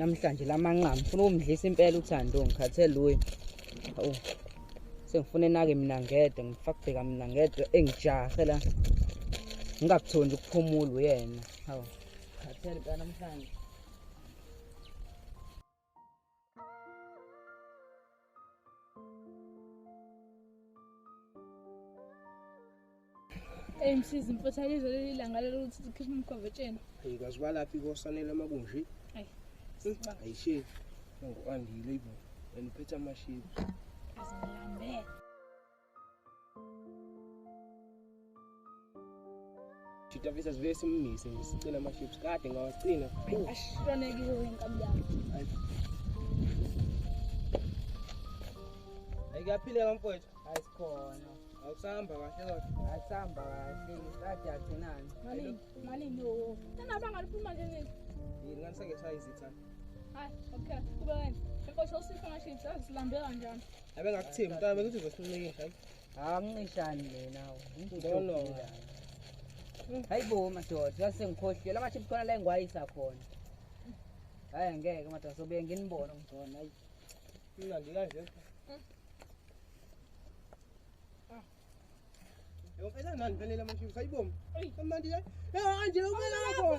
namhlanje lamanqamu ngifuna ukumdlisa impela uThando ngikhathele luyo. Hawu. Sengifuna enake mina ngedwa ngifakubheka mina ngedwa engijahe la. Ngingakuthondi ukuphumula uyena. Hawu. Ngikhathele impela namhlanje. Msizi mfutha lizo leli langa lelo ukuthi sikhiphe umkhovetsheni. Hey kwaziba laphi kosanela amabunji? Hayi. Ayishe. Ngoandile ibo. Eniphethe amashibi. Azilambe. Thita visa sive simmise ngisicela amashibi kade ngawagcina. Ashonekile wenkabi yami. Ayikaphile mfowethu. Ayisikhona. Awusahamba kahle kodwa. Asihamba kahle ngisathi athenani. Malini yo. Tana bangaliphuma nje nini? Yini ngani sake sayizitha? Hayi, okay. Kuba wena. Mfowethu usipha amaships azilambe kanjani? Abe ngakuthembi mntana bekuthi vesinike hayi. Angishani lena. Ngidolo. Hayibo madoda yasengikhohlela ama-chips khona la engwayisa khona. Hayi ngeke madoda sobe nginibona ngizona hayi. Mina ngikanje. Yophetha nani phelela amashibi sayiboma. Kamandi la. Anje umela lapho.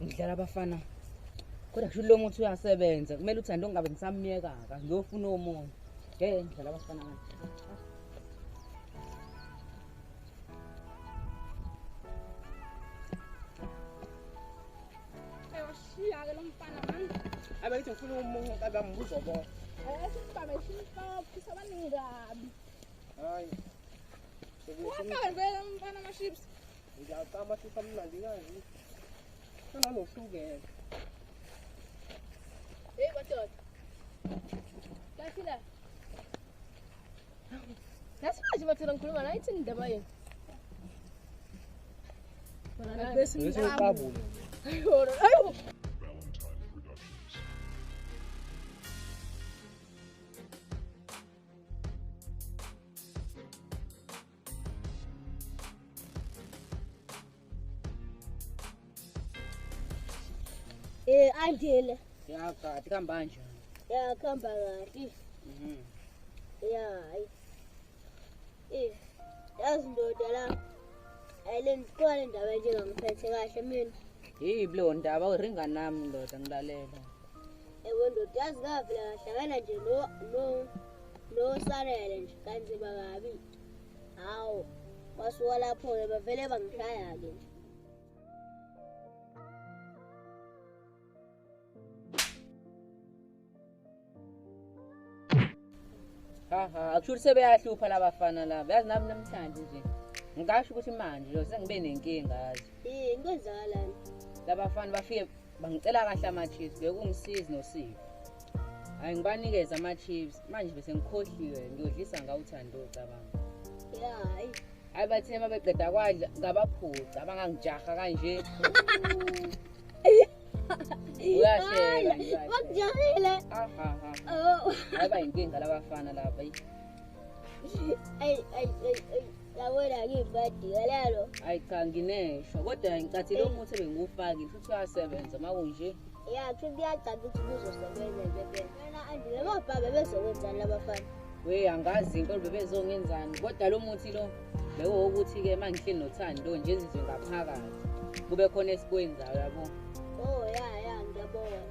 Ngidlala abafana. Kodwa kusho lo muntu uyasebenza. Kumele uThando ungabe ngisamyeka ka. Ngiyofuna omunye. Ngeke ngidlala abafana manje. Ayoshiya ke lo mfana manje. Abe ngithi ngifuna umunye kabambuzo bona. Sibabe simfaphi sabaningi kabi. Hayi. Waqala vele umfana amaships. Ngiyaqamba sifa mnandi kanje. Kana nohlukene. Hey madoda. Kahlila. Nasibaje mathela ngikhuluma la ithi indaba yini? Bona bese Ngizoqabula. Ayo. Valentine Productions. Andile. Ya kade kuhamba kanjani? Yakhamba kahle. Hayi. Yazi ndoda la. Ayileni khona indaba njengangiphethe kahle mina. Yibi lo ndaba uringa nami ndoda ngilalela. Ndoda yazi kahle lahlangana nje no Sarele nje kanzima kabi. Hawu. Wasuka lapho bavele bangishaya ke. Akusho sebeyahlupha labafana laba. Yazi nami namhlanje nje. Ngisho ukuthi manje lo sengibe nenkinga yazi. Ngizozakalani? Labafana bafike bangicela kahle ama-chips bekungisizi noSipho. Hayi ngibanikeza ama-chips manje bese ngikhohliwe ngiyodlisa ngawo uThando cabanga. Hayi. Hayi bathe mabeqeda kwadla ngabaphuca abangangijaha kanje. Uyashela. Bakujahile. Oh. Hayi bayinkinga labafana laba. Ay. Yabona ngibadi kalalo. Hayi cha nginesho kodwa ngicathi lo muthi bengufaki futhi uyasebenza makunje. Ya kuyacaca ukuthi kuzosebenza nje phela. Wena andile mabhabe bezokwenzani labafana? We angazi inkolo bebezongenzani kodwa lo muthi lo beko ukuthi ke mangihleli noThando nje ezizwe ngaphakathi kube khona esikwenzayo yabo. Oh ya ngiyabona.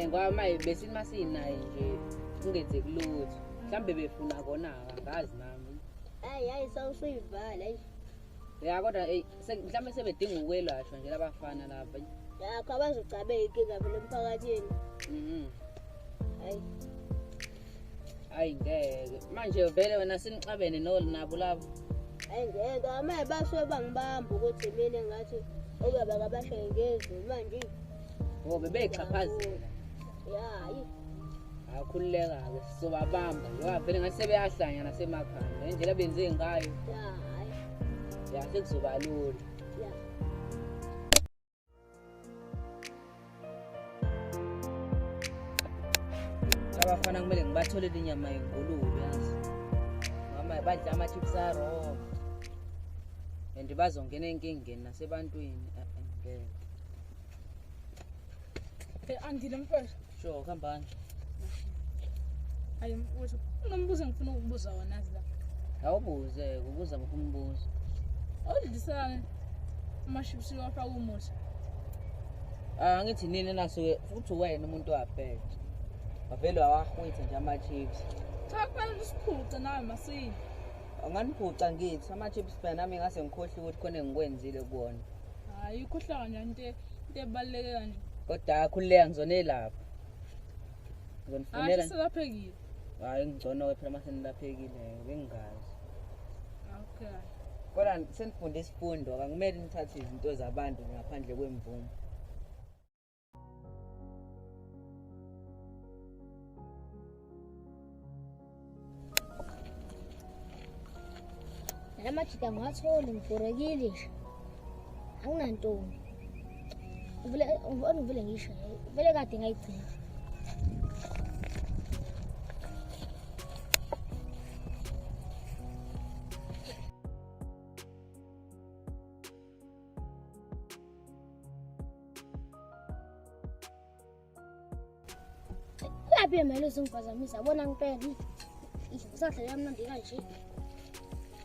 Ngoba maye besithi masinaye nje kungenze kulutho. Mhlambe befuna kona angazi nami. Hayi sawusuyivala ayi. Ya kodwa mhlambe sebedinga ukwelashwa nje labafana laba. Ya abazocabe inkinga phela emphakathini. Hayi ngeke manje vele wena sinixabene nabo labo. Hayi ngeke amaye basuke bangibamba ukuthi mina ngathi okaba kabashaye ngezwe manje. Oh bebeyichaphazela. Ya hayi. Akhululeka-ke sizobabamba ngoba vele ngathi sebeyahlanya nasemakhaya ngendlela benze ngayo Ya, hayi. ya sekuzoba lula. Ya. Abafana kumele ngibatholele inyama yengulube yazi noma badla ama-chips araw and bazongena enkingeni nasebantwini ngeke. Andile mfethu. Sure kuhambani Hayi mfethu. Unombuzo engifuna ukubuza wona la. awubuze ukubuza muphi umbuzo. Awudlisana ama-chips wafaka umuthi. Ngithi nini nasuke futhi wena umuntu wabheja wavele wawahwitha nje ama-chips. Cha kufanele usiphuce nawe masini. Anganiphuca ngithi ama-chips phela nami ngase ngikhohle ukuthi khona engikwenzile kuwona Hayi ukhohlwa kanjani into ebaluleke kanje. kodwa akhululeka ngizonelapha ngizonifunela Selaphekile. hayi ngcono-ke phela masenilaphekile bengingazi Okay. kodwa senifunde isifundo akumele nithathe izinto zabantu ngaphandle kwemvumo. Namajita ngiwatholi ngibhorekile nje. Anginantombi. Uvele ngisho vele kade ngayigcina. Uyaphi manje uzongiphazamisa bona ngipela. Isadla yamnandi kanje.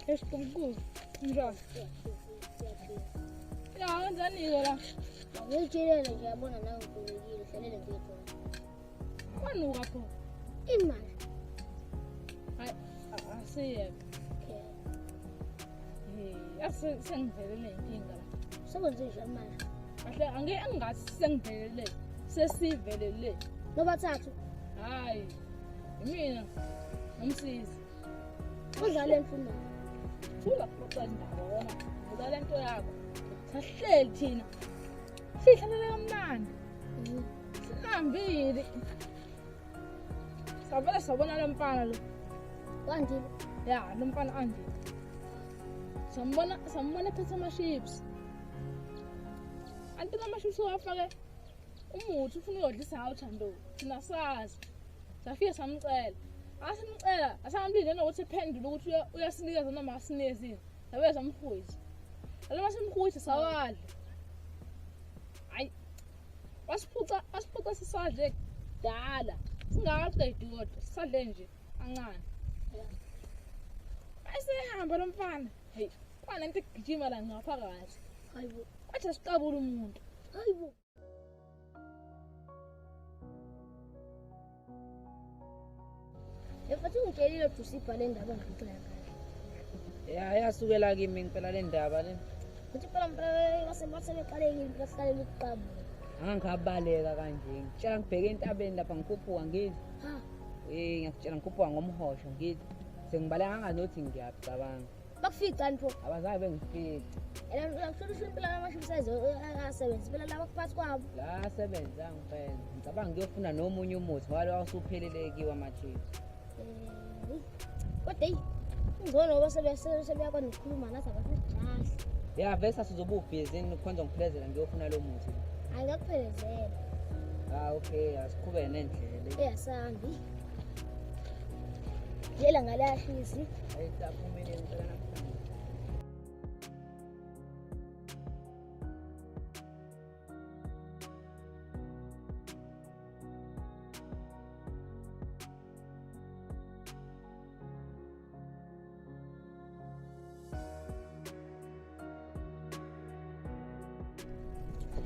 Esikhulu. Njani? Ya wenzani-ke la? Ngiyitshelele nje yabona nawe ngibhorekile hlalele ngikhona. Kwanuka pho. Imali. Hayi asiyeke. Sengivelele inkinga la. Sekwenze njani manje? Kahle angathi sengivelele. Sesivelele. Nobathathu Hayi. Mina nomsizi. udlale emfundo. Thula kuxoxa indaba wona. Udlala into yakho. Sahleli thina. Sihlalele kamnandi. Sinambili. Savele sabona lo mfana lo. Kwandile. Ya, lo mfana anje. Sambona ephethe ama-chips. Anti ama-chips wafake umuthi ufuna uyodlisa ngawo Thando. Thina sazi. Safika samcela. Asimcela, asambile nokuthi ephendule ukuthi uyasinikeza noma asinikezi. Sabe samhwisa. Alama simhwisa sawadla. Hayi. Wasiphuca sisadle dala. Singaqedi kodwa sisadle nje kancane. Ayisehamba lo mfana. Hey, kwana into egijima la ngaphakathi. Hayibo. Athi siqabula umuntu. Hayibo. Efathi ngitshelile ukuthi usipha le ndaba ngixoxa ngayo. Ya yasukela kimi ngempela le ndaba le. Uthi phela mphela ngasembathe beqalekile bahlalela ukuqabula. Angabaleka kanje ngitshela ngibheke entabeni lapha ngikhuphuka ngithi Ha, ngiyakutshela ngikhuphuka ngomhosho ngithi sengibaleka ngazothi ngiyacabanga bakufica nto. abazange bengifice Ela ngisholo impela amashibisayizo ayasebenza. Phela laba kuphathi kwabo. la asebenza ngempela ngicabanga ngiyofuna nomunye umuthi ngoba lo wasuphelele kiwa ama-chips. Kodwa hey, ngcono ngoba sebeyakwazi ukukhuluma nathi abasejazi. Ya vese sizobe ubhizi khonza ngiphelezela ngiyofuna lo muthi. Angakuphelezela. Okay asiqhubeke nendlela Eyasambi. Yela ngalahlisi. ayisaphumeleli ngicela namhlanje.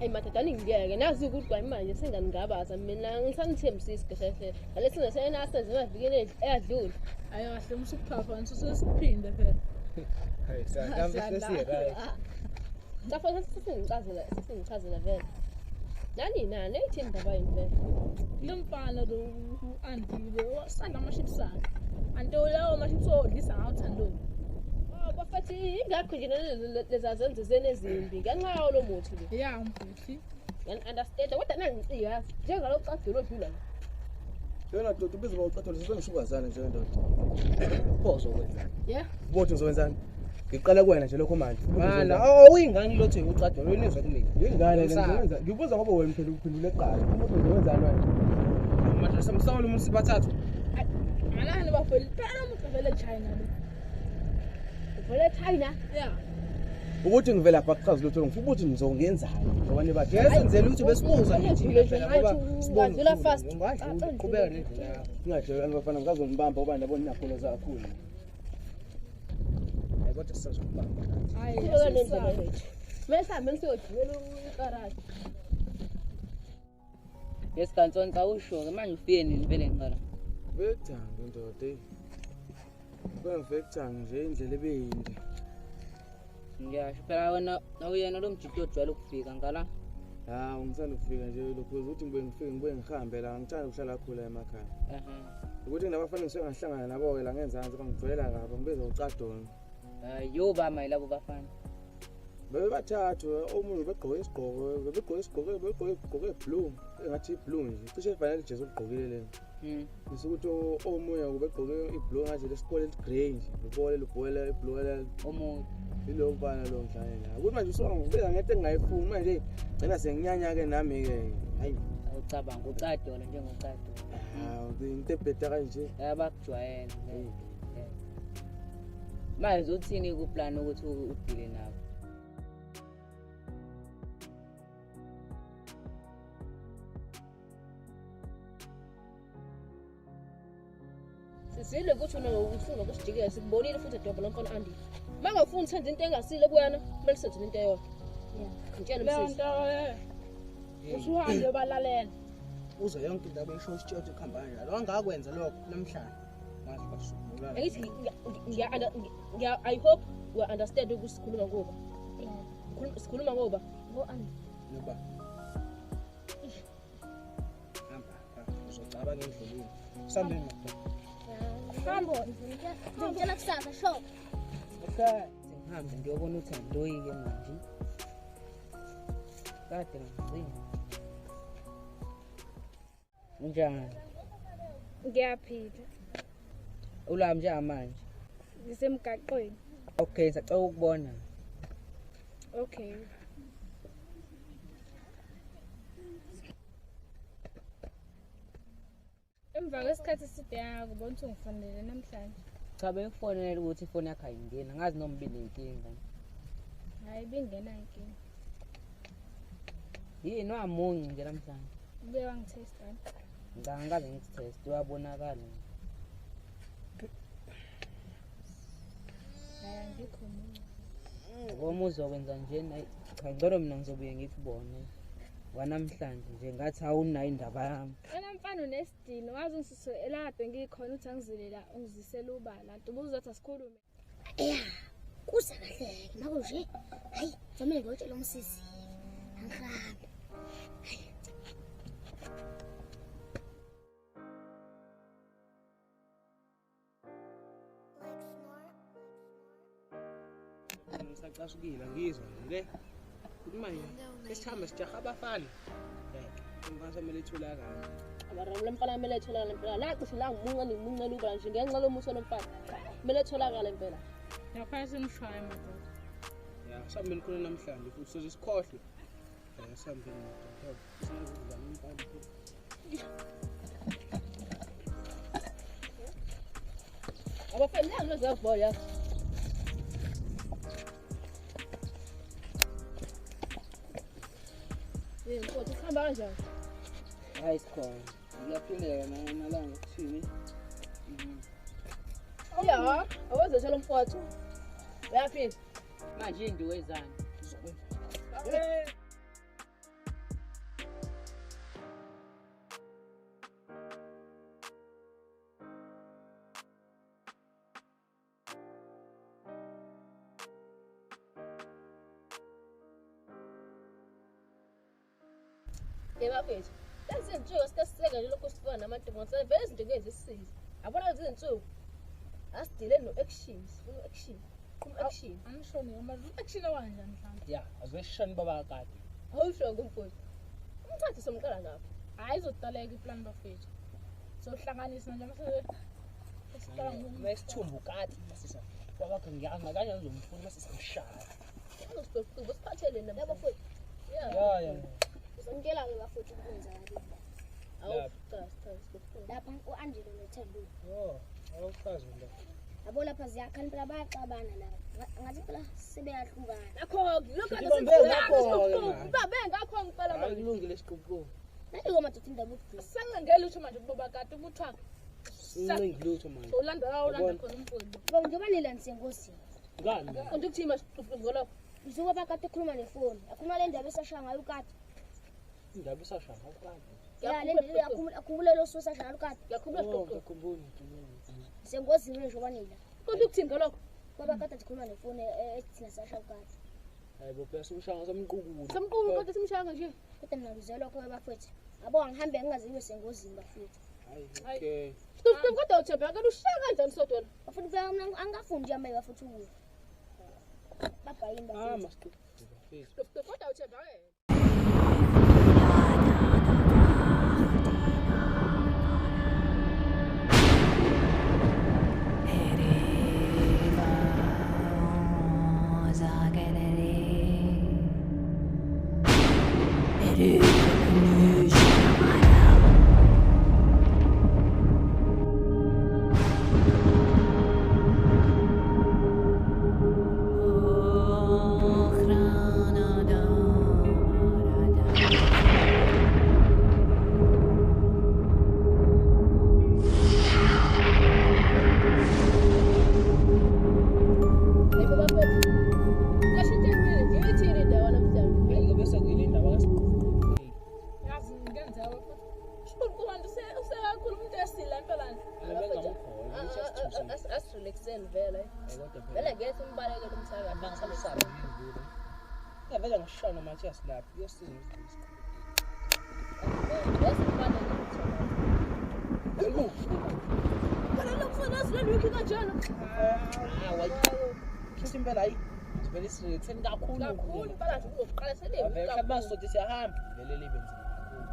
Hey madodana ngiyeke nazi ukuthi kwa manje sengangabaza mina ngisanithembisisi kahle ngalethi ngesena asenze emavikini eyadlula Hayi kahle musukuphapha ngisesiphinde phela. Hayi sangambe sesira. Safa sesingichazela vele nani ethi indaba yini Lo mfana lo andile wasanda ama-chips akhe. Anto lawo ama-chips odlisa ngawo Thando. bafathi ingakho nje lezazenze zenezimbi ngenxa yawo lo muthi lo Ya mfuthi. understand kodwa nangiyazi njengalo cagelo odlula Yona dodo ubiza bawuqathole sisongisukazana nje ndoda. Phozo wenzani? Yeah. Ubothi ngizowenzani? Ngiqala kuwena nje lokho manje. Mana awuyingane lothe uqathole wenizwa kumina. Ngingane ngizowenza. Ngibuza ngoba wena phela uphendule eqala. Umuntu ngizowenzani wena? Manje samsawula umuntu sibathathu. Malani bafeli phela umuntu vele China lo. Uvele China. Yeah. Ukuthi ngivela lapha kuchaza lutho ngifuna ukuthi ngizongenzani ngoba nibathi yesenzele ukuthi besibuza nje phela ngoba Ungazula fast. Qhubeka nendlela yakho. Ungajelani bafana ngizazonibamba ngoba nabona nakhona zakhulu. Hayi kodwa sisazombamba. Hayi. Qhubeka nendlela yethu. Mhlawumbe ngisiyojiyela uqarathi. Yesikantsonto usho ke manje ufike nini vele ngiqala. Bekuthanga ndoda. Kwengifekuthanga nje indlela ebeyinde. Ngiyasho phela wena awuyena lo mjito ojwayele ukufika ngala. Hawu ngisanda ukufika nje lokho ukuthi ngibuye ngihambe la ngithanda ukuhlala khula emakhaya. Ukuthi nabafana ngisuke ngahlangana nabo la ngenzansi bangijwayela kabi ngibiza ucadona. Yoba mayilabo bafana. Bebathathu omunye begqoke isigqoko blue engathi blue nje cishe ifanele ijesu ogqokile lena. Bisukuthi omunye ubegqoke iblue ngathi lesikole grey nje ubole iblue Omunye ilo mfana lo mhlanje la ukuthi manje usongibeka ngento engingayifuni manje gcina senginyanya ke nami ke hayi awucabanga ucadola njengocadola. hawu into ebheda kanje Bayabakujwayela. Manje uthini kuplan ukuthi udile nabo? Sizile ukuthi ufuna ukusijikela sikubonile futhi edobha lomfana Andi. Mangafuni senze into engasile kuyana, kumele senze into eyodwa. Yeah. Ngitshela Leyo umsisi. nto usuhambe balalela. uze yonke into abeyisho isitshothi ekhamba kanjalo wangakwenza lokho namhlanje ngathi basukula Angithi I hope we understand ukuthi sikhuluma ngoba. Sikhuluma ngoba. Go Andi. noba hamba uzocabanga endleleni sambe Hambo. Ngicela kusasa show. okay Sengihambe ngiyobona ukuthi angiloyi-ke manje. Kade ngigcina. Unjani? Ngiyaphila. Ulami njengamanje. Ngisemgaqweni. Okay, sacela ukubona. Okay. Emva kwesikhathi eside yakubona ukuthi ungifonele namhlanje. Cha bengifonela ukuthi ifoni yakho ayingeni. Angazi noma binenkinga. Hayi bingena inkinga. Yini wamunci nje namhlanje? Ubuye wangithestani. Ngicabanga ngikutest wabonakala. Hayi angikho munye. Ngoba uzokwenza nje cha ngicela mina ngizobuye ngikubone. Wanamhlanje nje ngathi awunayo indaba yami. Wena mfana unesidini wazi ungisise elade ngikhona uthi angizile la ungizisela ubala. Nto ubuzothi asikhulume. Kuza kahle mako nje. Hayi, jamela ngiyotshela umsisi. Angihambe. ngisacasukile ngizwa nje ke ukuthi manje sesihamba sijaha abafana umfana semele itholakala Abaramla mfana kumele etholakala impela. La cishe la ngimunca lubala nje ngenxa lomuso lomfana. Kumele etholakala impela. Ngiyafuna singishaya madoda. ya sambe khona namhlanje futhi soze sikhohle sambe ndoda singazuza umfana Abafana la ngizavula. Kodwa ukuhamba kanjani? Hayi sikhona. Ngiyaphindela namalanga kuthini? Ya, awuzoshala umfowethu. Uyaphinda. Manje indiwezana. Bafethu, lezi zinsuku siteseka nje lokho sifana namantombazane vele izinto ngeke zisisize. Yabona lezi zinsuku asidile no-action, sifuna action. Qhuma action. Angishoni ngamazi action owanjani mhlawumbe. ya azweshani baba kade Awusho ngumfowethu. Umthathe somqala ngapha. Hayi izodaleka iplan bafethu. sohlanganisa nje mase esiqala Nesithumbu kati sisa. Kwakho ngiyangakanye ngizomfuna mase samshaya. Uzosiqoqa usiphathele nami bafowethu. Ya. Ngicela ke bafowethu ukwenza kabi. Awu Lapha uAngelo noThando. Awuchazi nje. Yabo lapha ziyakhala phela bayaxabana la. Ngathi phela sebeyahlukana. nakho lokho babe ngakho ngicela manje. Akulungile isiqoqo. Naliko madoda indaba ukugcina. sangangela utho manje kuboba kade umuthwaka Sinqingile lutho manje. ulanda khona umfundo Njengoba nilensengozini. Ngani? Konke ukuthima siqoqo Njengoba kade ekhuluma nefoni. Akhuluma le ndaba esashaya ngayo kade. Indaba isashaya awukwazi. Ya le ndaba akhumbula lo sosashaya ngayo kade. yakhuluma siqoqo Ngikhumbula. Sengozini njengoba nila. konke ukuthini lokho Ngoba kade sikhuluma nefoni ethina sashaya kade. Hayibo phela simshanga somqukulo. samqubu kodwa simshanga nje Kodwa mina ngizelwa lokho bafowethu. Yabo ngihambe ngingaze ngibe sengozini bafowethu. Hayi, okay. siqoqo kodwa uthemba kanti ushaya kanjani sodwa Bafowethu mina angafuni nje amaye bafowethu ukuyo. Babhayini bafowethu. Masiqoqo. siqoqo kodwa uthemba asirelaxeni vele vele ngeke simbalekele umsakazi Vele ngishana manje asilaphi kuyosiza ngizisa. ngeke simbalekele kana lokufuna asileni wiki kanjalo Kithi impela hayi. Vele sitheni kakhulu. kakhulu impela nje uzoqala seleni Vele kabasothi siyahamba. Vele libe nzima kakhulu.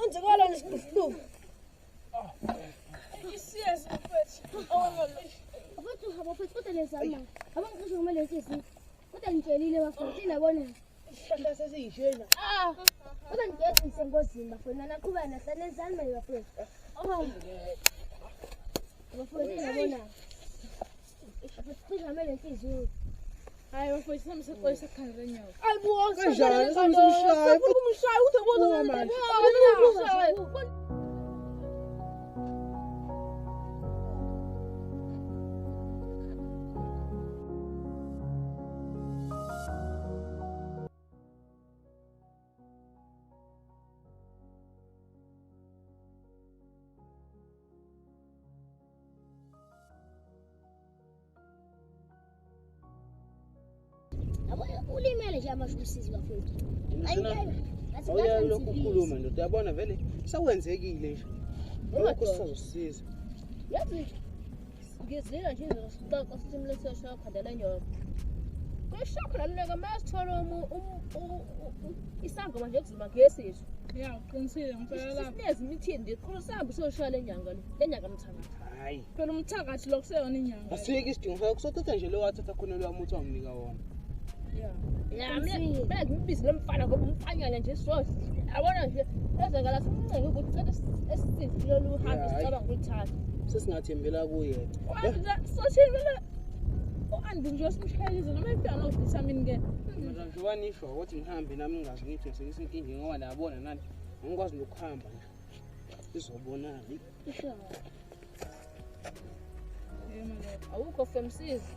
unjekala nesibuhlungu isiyezi mfethu awangaleshi Bafowethu abafowethu kodwa lezama. Abangisho ngoma lesisi. Kodwa ngitshelile bafowethu inabona. Isihlahla sesiyishena. Kodwa ngiyeza ngisengozini bafowethu naqhubana nahlale ezani manje bafowethu. Bafowethu inabona. Bafowethu ngamele inhliziyo. hayi bafethu samseqoyisa ekhanda lenyawo ayibuwa Kanjani samsumshaya? kumshaya uthi Buwa manje. Ulimele nje amasho usizi bafowethu. Awuya lokhu ukukhuluma ndoda uyabona vele sawenzekile nje. Lokho sizosiza. yazi ngizila nje izosiqoqa sithi mlesesha khandela nyoka kweshakho laleka masithola isango manje ekuzima ngesizwe ya uqinisile ngifela lapha sinezi imithini ndikhulu sambe soshaya lenyanga mthakathi Hayi. phela umthakathi lo kuseyona inyanga Asike isidingo sakho sothatha nje lo wathatha khona lo wamuthi wanginika wona. ya mina ngimbizi lomfana ngoba umfanyana nje so abona nje ezakala simncenge ukuthi cela esisithi lolu hambe sicabanga ukuthatha Sesingathembela kuye. sothini vele u-andi nje simshayelize noma ifika novitamin ke Manje nje wanisho ukuthi ngihambe nami ngingazi ngithi sengisenkingeni ngoba nabona nani ngikwazi nokuhamba nje. Sizobonana. awukho femsizi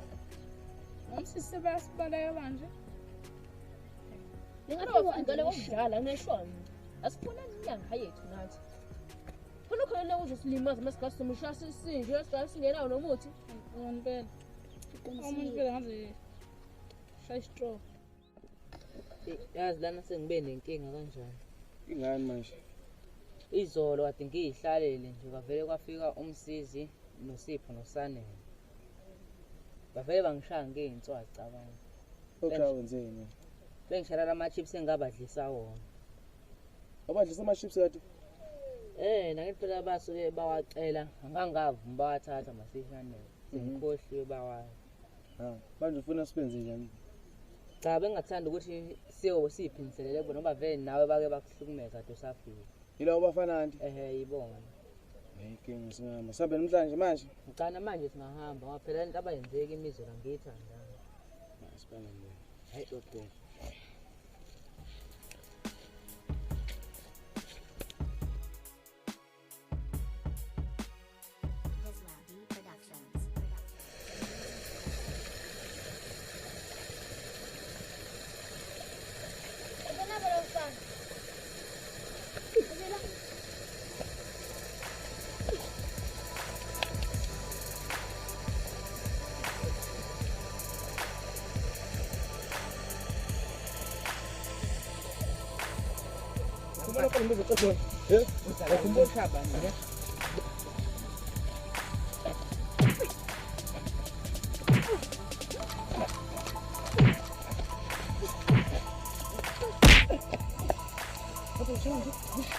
umsisi sebasibaleka manje ngale kokudlala neshona asifunani inyanga yethu nathi khona khona uzosilimaza masikhathi somusha sisinje masikhathi singenawo nomuthi ngempela umuntu phela ngaze shaya straw yazi lana sengibe nenkinga kanjani ingani manje izolo kade ngiyihlalele nje kwavele kwafika umsizi noSipho noSanele bavele bangishaya ngey'nswazi cabanga okushawa wenzeni bengishayela ama-chips engingabadlisa wona abadlisa ama-chips kade nakithi phela basuke bawacela angangavumi bawathatha masishanele sengikhohliwe bawayo manje ufuna sibenze njani cha bengingathanda ukuthi siyiphiniselele kubona ngoba vele nawe bake bakuhlukumeza kade usafika yilawo bafana nti yibona inkinga singahamba sihambe namhlanje manje ngicana manje singahamba ngoba phela lento abayenzeki imizolo angiyithandanga asibane nje hayi dokotela kumele kwa mbizo tsoto Kumbo chaba nje. Hapo chini